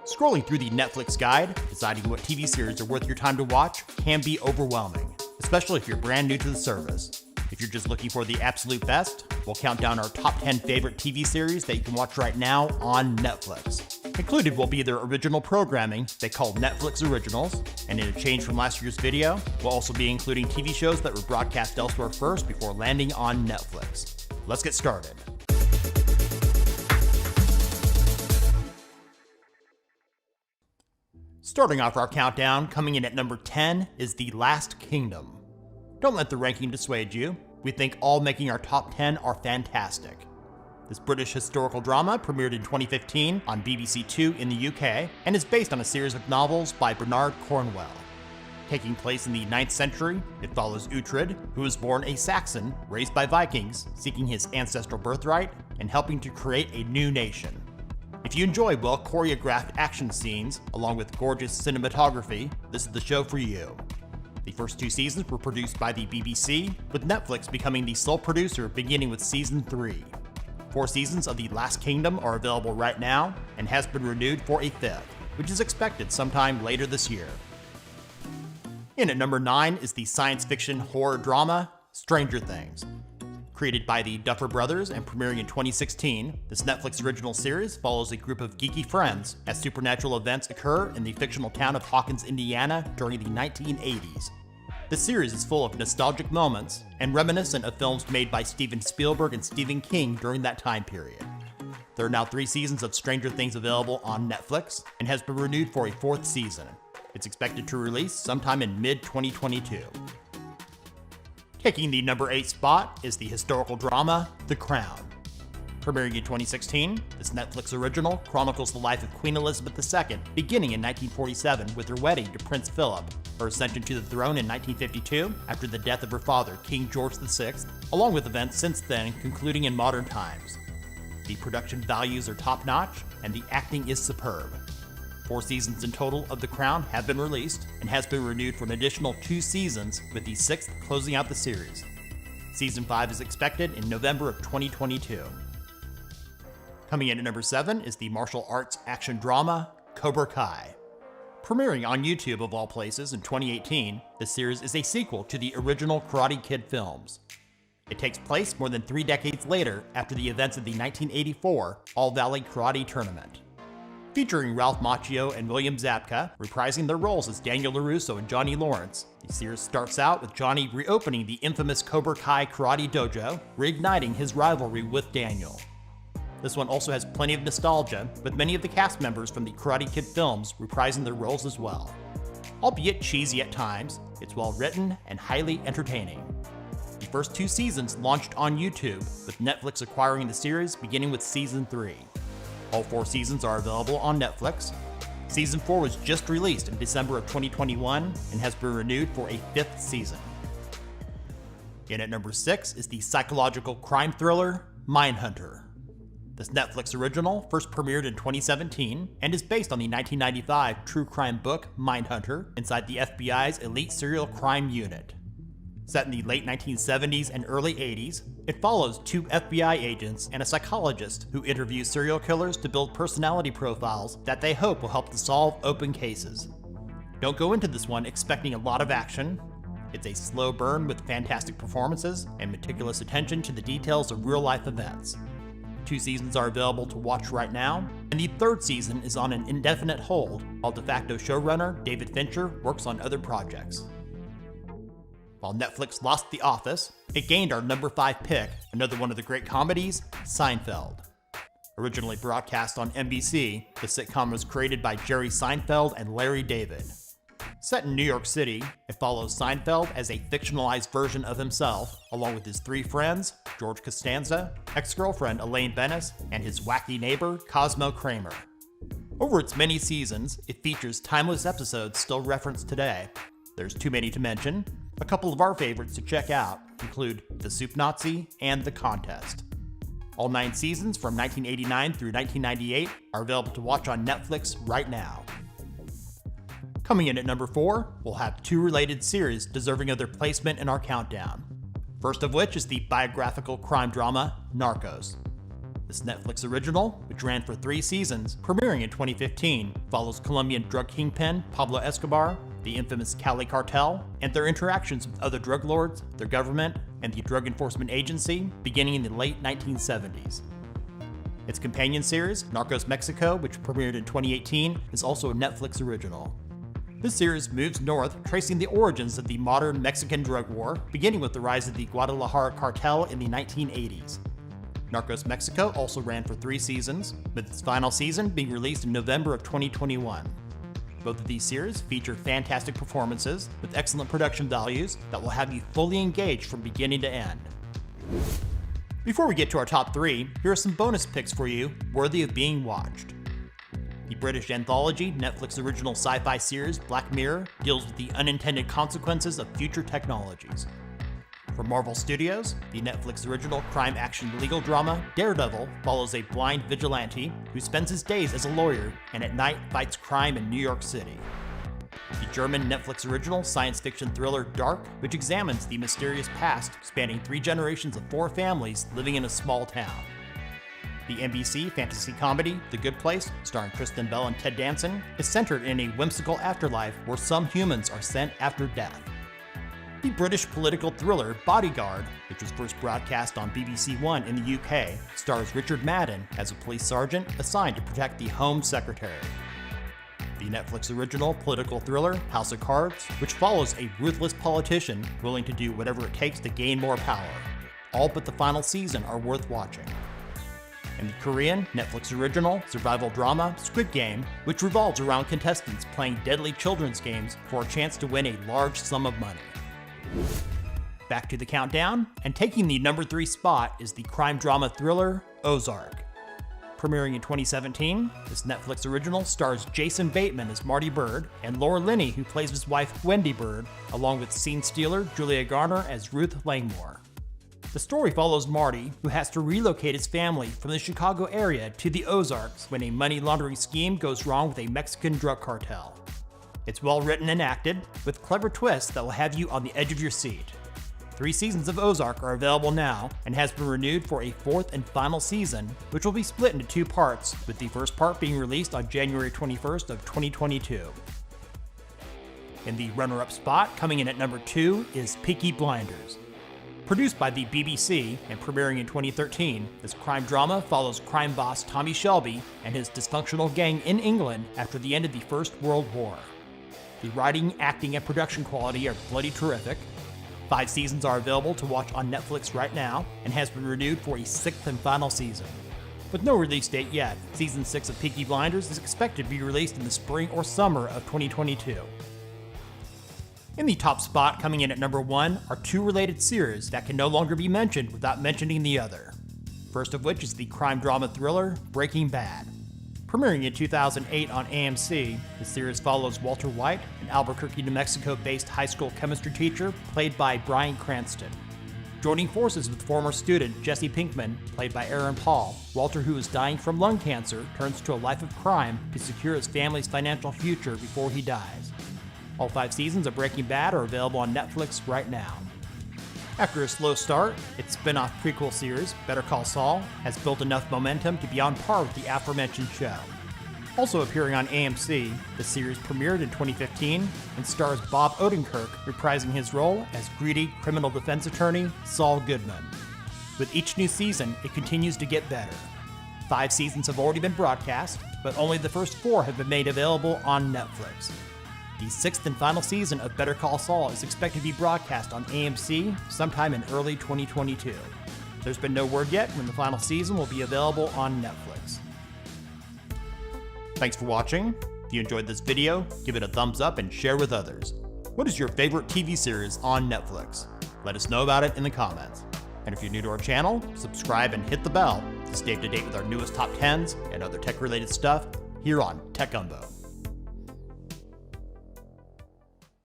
Scrolling through the Netflix guide, deciding what TV series are worth your time to watch can be overwhelming, especially if you're brand new to the service. If you're just looking for the absolute best, we'll count down our top 10 favorite TV series that you can watch right now on Netflix. Included will be their original programming they call Netflix Originals, and in a change from last year's video, we'll also be including TV shows that were broadcast elsewhere first before landing on Netflix. Let's get started. Starting off our countdown, coming in at number 10 is The Last Kingdom. Don't let the ranking dissuade you. We think all making our top 10 are fantastic. This British historical drama premiered in 2015 on BBC Two in the UK and is based on a series of novels by Bernard Cornwell. Taking place in the 9th century, it follows Uhtred, who was born a Saxon raised by Vikings, seeking his ancestral birthright and helping to create a new nation. If you enjoy well-choreographed action scenes, along with gorgeous cinematography, this is the show for you. The first 2 seasons were produced by the BBC, with Netflix becoming the sole producer beginning with Season 3. 4 seasons of The Last Kingdom are available right now, and has been renewed for a 5th, which is expected sometime later this year. In at number 9 is the science fiction horror drama, Stranger Things. Created by the Duffer Brothers and premiering in 2016, this Netflix original series follows a group of geeky friends as supernatural events occur in the fictional town of Hawkins, Indiana during the 1980s. The series is full of nostalgic moments and reminiscent of films made by Steven Spielberg and Stephen King during that time period. There are now 3 seasons of Stranger Things available on Netflix and has been renewed for a 4th season. It's expected to release sometime in mid-2022. Taking the number 8 spot is the historical drama, The Crown. Premiering in 2016, this Netflix original chronicles the life of Queen Elizabeth II beginning in 1947 with her wedding to Prince Philip, her ascension to the throne in 1952 after the death of her father, King George VI, along with events since then concluding in modern times. The production values are top-notch, and the acting is superb. 4 seasons in total of The Crown have been released and has been renewed for an additional 2 seasons, with the 6th closing out the series. Season 5 is expected in November of 2022. Coming in at number 7 is the martial arts action drama, Cobra Kai. Premiering on YouTube of all places in 2018, this series is a sequel to the original Karate Kid films. It takes place more than 3 decades later after the events of the 1984 All Valley Karate Tournament. Featuring Ralph Macchio and William Zabka reprising their roles as Daniel LaRusso and Johnny Lawrence, the series starts out with Johnny reopening the infamous Cobra Kai Karate Dojo, reigniting his rivalry with Daniel. This one also has plenty of nostalgia, with many of the cast members from the Karate Kid films reprising their roles as well. Albeit cheesy at times, it's well written and highly entertaining. The first 2 seasons launched on YouTube, with Netflix acquiring the series beginning with Season 3. All 4 seasons are available on Netflix. Season 4 was just released in December of 2021 and has been renewed for a 5th season. In at number 6 is the psychological crime thriller, Mindhunter. This Netflix original first premiered in 2017 and is based on the 1995 true crime book Mindhunter inside the FBI's elite serial crime unit. Set in the late 1970s and early 80s, it follows 2 FBI agents and a psychologist who interview serial killers to build personality profiles that they hope will help to solve open cases. Don't go into this one expecting a lot of action. It's a slow burn with fantastic performances and meticulous attention to the details of real-life events. 2 seasons are available to watch right now, and the 3rd season is on an indefinite hold while de facto showrunner David Fincher works on other projects. While Netflix lost The Office, it gained our number 5 pick, another one of the great comedies, Seinfeld. Originally broadcast on NBC, the sitcom was created by Jerry Seinfeld and Larry David. Set in New York City, it follows Seinfeld as a fictionalized version of himself, along with his 3 friends, George Costanza, ex-girlfriend Elaine Bennis, and his wacky neighbor, Cosmo Kramer. Over its many seasons, it features timeless episodes still referenced today. There's too many to mention. A couple of our favorites to check out include The Soup Nazi and The Contest. All 9 seasons from 1989 through 1998 are available to watch on Netflix right now. Coming in at number 4, we'll have 2 related series deserving of their placement in our countdown. First of which is the biographical crime drama, Narcos. This Netflix original, which ran for 3 seasons, premiering in 2015, follows Colombian drug kingpin Pablo Escobar, the infamous Cali cartel, and their interactions with other drug lords, their government, and the Drug Enforcement Agency beginning in the late 1970s. Its companion series, Narcos Mexico, which premiered in 2018, is also a Netflix original. This series moves north, tracing the origins of the modern Mexican drug war, beginning with the rise of the Guadalajara cartel in the 1980s. Narcos Mexico also ran for 3 seasons, with its final season being released in November of 2021. Both of these series feature fantastic performances with excellent production values that will have you fully engaged from beginning to end. Before we get to our top 3, here are some bonus picks for you worthy of being watched. The British anthology Netflix original sci-fi series Black Mirror deals with the unintended consequences of future technologies. From Marvel Studios, the Netflix original crime-action legal drama Daredevil follows a blind vigilante who spends his days as a lawyer and at night fights crime in New York City. The German Netflix original science fiction thriller Dark, which examines the mysterious past spanning 3 generations of 4 families living in a small town. The NBC fantasy comedy The Good Place, starring Kristen Bell and Ted Danson, is centered in a whimsical afterlife where some humans are sent after death. The British political thriller Bodyguard, which was first broadcast on BBC One in the UK, stars Richard Madden as a police sergeant assigned to protect the Home Secretary. The Netflix original political thriller House of Cards, which follows a ruthless politician willing to do whatever it takes to gain more power. All but the final season are worth watching. And the Korean Netflix original survival drama Squid Game, which revolves around contestants playing deadly children's games for a chance to win a large sum of money. Back to the countdown, and taking the number 3 spot is the crime drama thriller Ozark. Premiering in 2017, this Netflix original stars Jason Bateman as Marty Bird and Laura Linney, who plays his wife Wendy Bird, along with scene stealer Julia Garner as Ruth Langmore. The story follows Marty, who has to relocate his family from the Chicago area to the Ozarks when a money laundering scheme goes wrong with a Mexican drug cartel. It's well written and acted, with clever twists that will have you on the edge of your seat. 3 seasons of Ozark are available now and has been renewed for a 4th and final season, which will be split into 2 parts, with the first part being released on January 21st of 2022. In the runner-up spot, coming in at number 2, is Peaky Blinders. Produced by the BBC and premiering in 2013, this crime drama follows crime boss Tommy Shelby and his dysfunctional gang in England after the end of the First World War. The writing, acting, and production quality are bloody terrific. 5 seasons are available to watch on Netflix right now and has been renewed for a 6th and final season. With no release date yet, Season 6 of Peaky Blinders is expected to be released in the spring or summer of 2022. In the top spot, coming in at number 1, are 2 related series that can no longer be mentioned without mentioning the other. First of which is the crime drama thriller Breaking Bad. Premiering in 2008 on AMC, the series follows Walter White, an Albuquerque, New Mexico-based high school chemistry teacher played by Bryan Cranston. Joining forces with former student Jesse Pinkman, played by Aaron Paul, Walter, who is dying from lung cancer, turns to a life of crime to secure his family's financial future before he dies. All 5 seasons of Breaking Bad are available on Netflix right now. After a slow start, its spin-off prequel series, Better Call Saul, has built enough momentum to be on par with the aforementioned show. Also appearing on AMC, the series premiered in 2015 and stars Bob Odenkirk reprising his role as greedy criminal defense attorney Saul Goodman. With each new season, it continues to get better. 5 seasons have already been broadcast, but only the first 4 have been made available on Netflix. The 6th and final season of Better Call Saul is expected to be broadcast on AMC sometime in early 2022. There's been no word yet when the final season will be available on Netflix. Thanks for watching. If you enjoyed this video, give it a thumbs up and share with others. What is your favorite TV series on Netflix? Let us know about it in the comments. And if you're new to our channel, subscribe and hit the bell to stay up to date with our newest top 10s and other tech-related stuff here on Tech Gumbo.